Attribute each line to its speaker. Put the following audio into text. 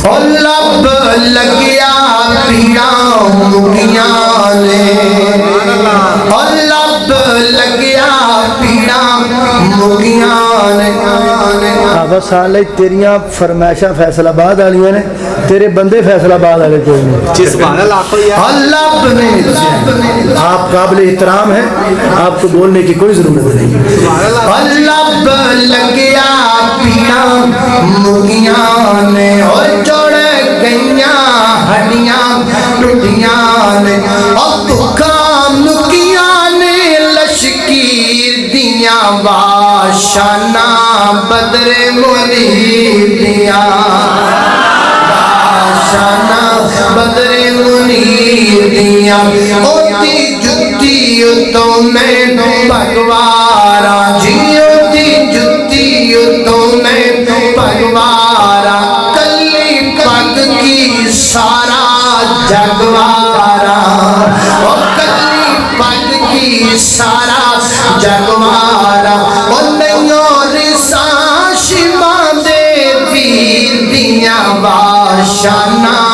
Speaker 1: اور لب لگیا پیڑا مکیاں نے اور لب لگیا پیڑا مکیاں نے
Speaker 2: آبا صالح تیریاں فرمائشہ فیصل آباد آلیاں نے تیرے بندے فیصل آباد آلے کوئی نہیں
Speaker 3: سبحان اللہ
Speaker 1: اللہ نے
Speaker 2: آپ قابل احترام ہیں آپ کو بولنے کی کوئی ضرورت نہیں
Speaker 1: اللہ لگیا پیڑا مکیاں نے اور جوڑ گئیاں ہڈیاں ٹوٹیاں نے اور دکھا مکیاں نے لشکیر دیاں باشانہ بدر منیر دیاں باشانہ بدر منیر دیاں اوتی جتی تو میں بھگوارا جی اوتی جتی تو میں بھگوارا کلی پگ کی سارا جگوارا او کلی پگ کی سارا جگوارا او نہیں رساں شمع دے پیر دیاں باشانہ